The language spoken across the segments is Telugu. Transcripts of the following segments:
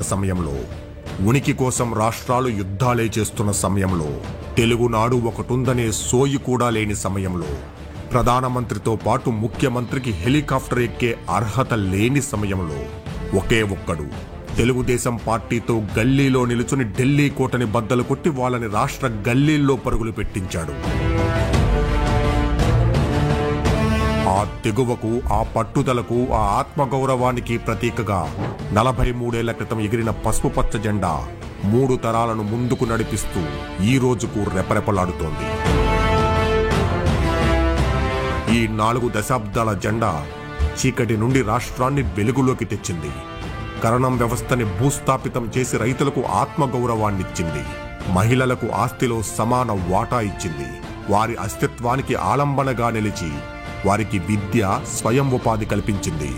సమయంలో, ఉనికి కోసం రాష్ట్రాలు యుద్ధాలే చేస్తున్న సమయంలో, తెలుగునాడు ఒకటుందనే సోయి కూడా లేని సమయంలో, ప్రధానమంత్రితో పాటు ముఖ్యమంత్రికి హెలికాప్టర్ ఎక్కే అర్హత లేని సమయంలో ఒకే ఒక్కడు తెలుగుదేశం పార్టీతో గల్లీలో నిలుచుని ఢిల్లీ కోటని బద్దలు కొట్టి వాళ్ళని రాష్ట్ర గల్లీల్లో పరుగులు పెట్టించాడు. ఆ తెగువకు, ఆ పట్టుదలకు, ఆ ఆత్మగౌరవానికి ప్రతీకగా 43 ఏళ్ల క్రితం ఎగిరిన పసుపు పచ్చ జెండా 3 తరాలను ముందుకు నడిపిస్తూ ఈ రోజుకు రెపరెపలాడుతోంది. ఈ 4 దశాబ్దాల జెండా చీకటి నుండి రాష్ట్రాన్ని వెలుగులోకి తెచ్చింది. కరణం వ్యవస్థని భూస్థాపితం చేసి రైతులకు ఆత్మగౌరవాన్నిచ్చింది. మహిళలకు ఆస్తిలో సమాన వాటా ఇచ్చింది. వారి అస్తిత్వానికి ఆలంబనగా నిలిచి వారికి విద్య, స్వయం ఉపాధి కల్పించింది.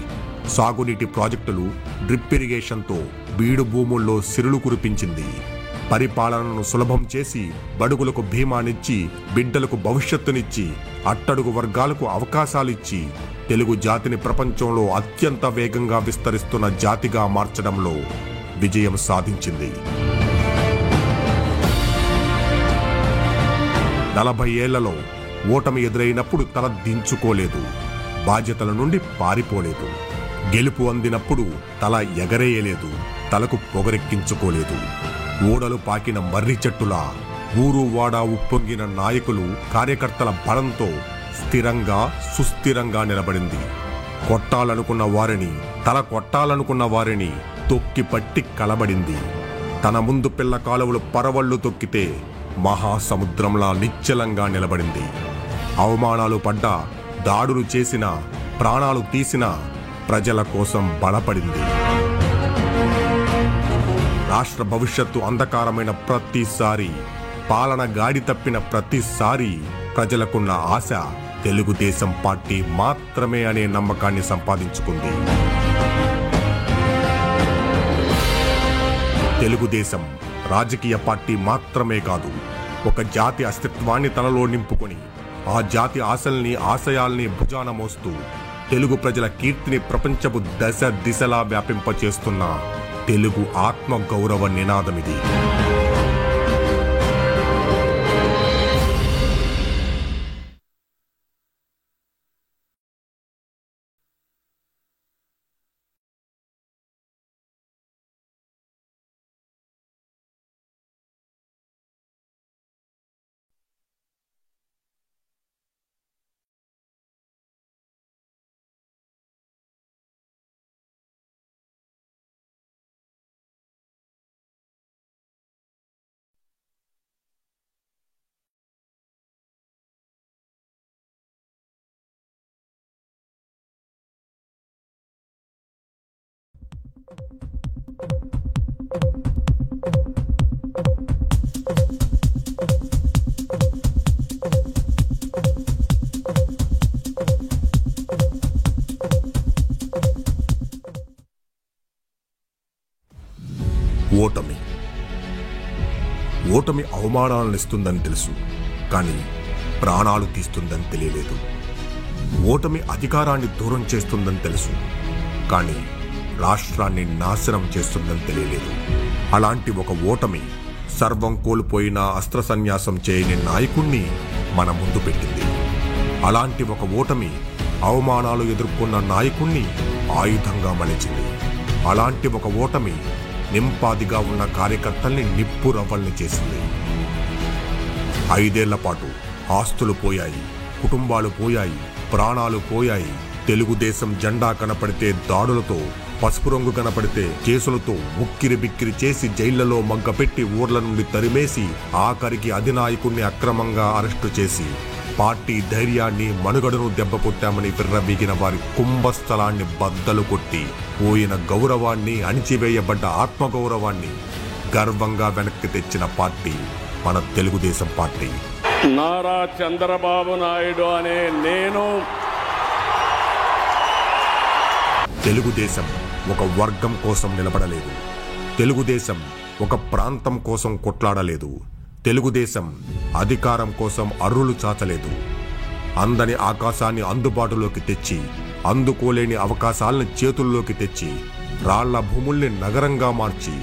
సాగునీటి ప్రాజెక్టులు, డ్రిప్ ఇరిగేషన్తో బీడు భూముల్లో సిరులు కురిపించింది. పరిపాలనను సులభం చేసి బడుగులకు భీమానిచ్చి, బిడ్డలకు భవిష్యత్తునిచ్చి, అట్టడుగు వర్గాలకు అవకాశాలిచ్చి తెలుగు జాతిని ప్రపంచంలో అత్యంత వేగంగా విస్తరిస్తున్న జాతిగా మార్చడంలో విజయం సాధించింది. 40 ఏళ్లలో ఓటమి ఎదురైనప్పుడు తల దించుకోలేదు, బాధ్యతల నుండి పారిపోలేదు. గెలుపు అందినప్పుడు తల ఎగరేయలేదు, తలకు పొగరెక్కించుకోలేదు. ఓడలు పాకిన మర్రి చెట్టులా ఊరు వాడా ఉప్పొంగిన నాయకులు, కార్యకర్తల బలంతో స్థిరంగా, సుస్థిరంగా నిలబడింది. కొట్టాలనుకున్న వారిని, తల కొట్టాలనుకున్న వారిని తొక్కి పట్టి కలబడింది. తన ముందు పిల్ల కాలువలు పరవళ్లు తొక్కితే మహాసముద్రంలా నిశ్చలంగా నిలబడింది. అవమానాలు పడ్డా, దాడులు చేసినా, ప్రాణాలు తీసినా ప్రజల కోసం బలపడింది. రాష్ట్ర భవిష్యత్తు అంధకారమైన ప్రతిసారి, పాలన గాడి తప్పిన ప్రతిసారి ప్రజలకున్న ఆశ తెలుగుదేశం పార్టీ మాత్రమే అనే నమ్మకాన్ని సంపాదించుకుంది. తెలుగుదేశం రాజకీయ పార్టీ మాత్రమే కాదు, ఒక జాతి అస్తిత్వాన్ని తనలో నింపుకొని ఆ జాతి ఆశల్ని, ఆశయాల్ని భుజాన మోస్తూ తెలుగు ప్రజల కీర్తిని ప్రపంచపు దశ దిశలా వ్యాపింపచేస్తున్న తెలుగు ఆత్మ గౌరవ నినాదమిది. ఓటమి ఓటమి అవమానాలను ఇస్తుందని తెలుసు, కానీ ప్రాణాలు తీస్తుందని తెలియలేదు. ఓటమి అధికారాన్ని దూరం చేస్తుందని తెలుసు, కానీ రాష్ట్రాన్ని నాశనం చేస్తుందని తెలియలేదు. అలాంటి ఒక ఓటమి సర్వం కోల్పోయిన అస్త్ర సన్యాసం చేయని నాయకుణ్ణి మన ముందు పెట్టింది. అలాంటి ఒక ఓటమి అవమానాలు ఎదుర్కొన్న నాయకుణ్ణి ఆయుధంగా మలిచింది. అలాంటి ఒక ఓటమి నింపాదిగా ఉన్న కార్యకర్తల్ని నిప్పురవ్వల్ని చేసింది. 5 ఏళ్ల పాటు ఆస్తులు పోయాయి, కుటుంబాలు పోయాయి, ప్రాణాలు పోయాయి. తెలుగుదేశం జెండా కనపడితే దాడులతో, పసుపు రంగు కనపడితే కేసులతో ఉక్కిరి బిక్కిరి చేసి జైళ్లలో మగ్గపెట్టి ఊర్ల నుండి తరిమేసి ఆఖరికి అధినాయకుణ్ణి అక్రమంగా అరెస్టు చేసి పార్టీ ధైర్యాన్ని, మనుగడను దెబ్బకొట్టామని విర్రవీగిన వారి కుంభస్థలాన్ని బద్దలు కొట్టి పోయిన గౌరవాన్ని, అణిచివేయబడ్డ ఆత్మగౌరవాన్ని గర్వంగా వెనక్కి తెచ్చిన పార్టీ మన తెలుగుదేశం పార్టీ. నారా చంద్రబాబు నాయుడు అనే నేను తెలుగుదేశం ఒక వర్గం కోసం నిలబడలేదు. తెలుగుదేశం ఒక ప్రాంతం కోసం కొట్లాడలేదు. తెలుగుదేశం అధికారం కోసం అర్రులు చాచలేదు. అందని ఆకాశాన్ని అందుబాటులోకి తెచ్చి, అందుకోలేని అవకాశాలను చేతుల్లోకి తెచ్చి రాళ్ల భూముల్ని నగరంగా మార్చి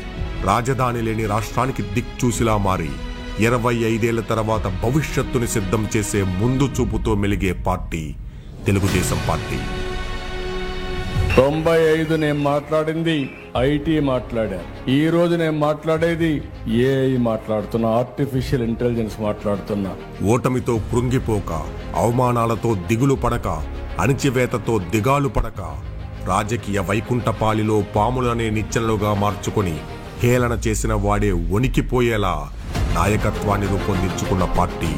రాజధాని లేని రాష్ట్రానికి దిక్చూసిలా మారి 25 తర్వాత భవిష్యత్తుని సిద్ధం చేసే ముందు చూపుతో మెలిగే పార్టీ తెలుగుదేశం పార్టీ. 95 నేను మాట్లాడింది ఐటీ మాట్లాడాను. ఈ రోజు నేను మాట్లాడేది ఏఐ మాట్లాడుతున్నా, ఆర్టిఫిషియల్ ఇంటెలిజెన్స్ మాట్లాడుతున్నా. ఓటమితో కృంగిపోక, అవమానాలతో దిగులు పడక, అణిచివేతతో దిగాలు పడక, రాజకీయ వైకుంఠపాలిలో పాములనే నిచ్చెనలుగా మార్చుకొని హేళన చేసిన వాడే వణికిపోయేలా నాయకత్వాన్ని రూపొందించుకున్న పార్టీ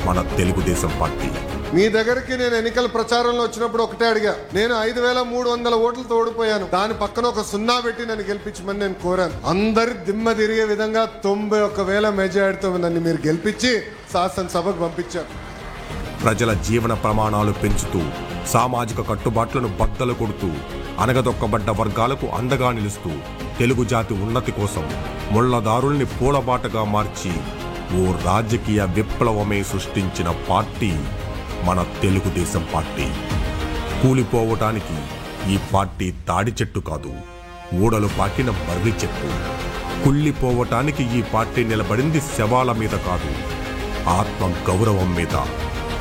మన తెలుగుదేశం పార్టీ. మీ దగ్గరికి నేను ఎన్నికల ప్రచారంలో వచ్చినప్పుడు ఒకటే అడిగా, నేను 5300 ఓట్లతో ఓడిపోయాను, దాని పక్కన ఒక 0 పెట్టి నన్ను గెలిపించమని నేను కోరాను. అందరి దిమ్మ తిరిగే విధంగా 91,000 మెజారిటీతో నన్ను మీరు గెలిపించి శాసనసభకు పంపించారు. ప్రజల జీవన ప్రమాణాలు పెంచుతూ, సామాజిక కట్టుబాట్లను బద్దలు కొడుతూ, అనగదొక్కబడ్డ వర్గాలకు అండగా నిలుస్తూ, తెలుగు జాతి ఉన్నతి కోసం ముళ్లదారుల్ని పూలబాటగా మార్చి ఓ రాజకీయ విప్లవమే సృష్టించిన పార్టీ మన తెలుగుదేశం పార్టీ. కూలిపోవటానికి ఈ పార్టీ తాడి చెట్టు కాదు, ఊడలు పాకిన బర్రి చెట్టు. కుళ్ళిపోవటానికి ఈ పార్టీ నిలబడింది శవాల మీద కాదు, ఆత్మ గౌరవం మీద.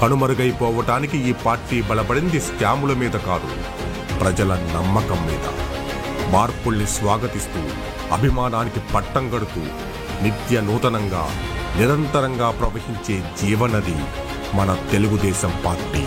కనుమరుగైపోవటానికి ఈ పార్టీ బలపడింది స్కాముల మీద కాదు, ప్రజల నమ్మకం మీద. మార్పుల్ని స్వాగతిస్తూ, అభిమానానికి పట్టం గడుతూ, నిత్య నూతనంగా నిరంతరంగా ప్రవహించే జీవనది మన తెలుగుదేశం పార్టీ.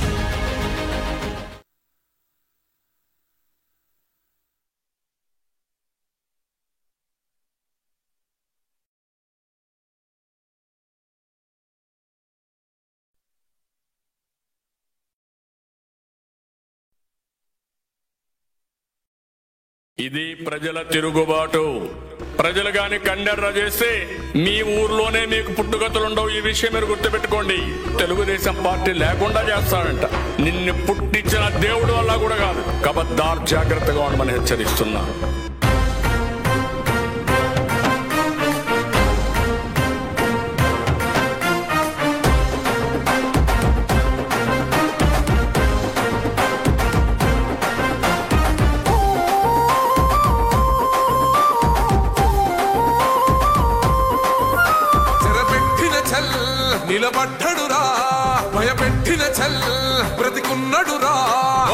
ఇది ప్రజల తిరుగుబాటు. ప్రజలు గాని కండెర్ర చేస్తే మీ ఊర్లోనే మీకు పుట్టుగతులుండవు. ఈ విషయం మీరు గుర్తుపెట్టుకోండి. తెలుగుదేశం పార్టీ లేకుండా చేస్తాడంట. నిన్ను పుట్టించిన దేవుడు వల్ల కూడా కాదు. కబద్దార్, జాగ్రత్తగా ఉండమని హెచ్చరిస్తున్నా. నిలబడ్డడురా, భయపెట్టిన చల్ బ్రతికున్నడురా.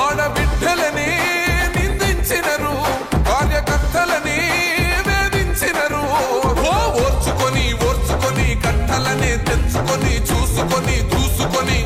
ఆడబిడ్డలని నిందించినరు, కార్యకర్తలని వేధించినరు. ఓర్చుకొని ఓర్చుకొని కట్టలనే తెచ్చుకొని చూసుకొని దూసుకొని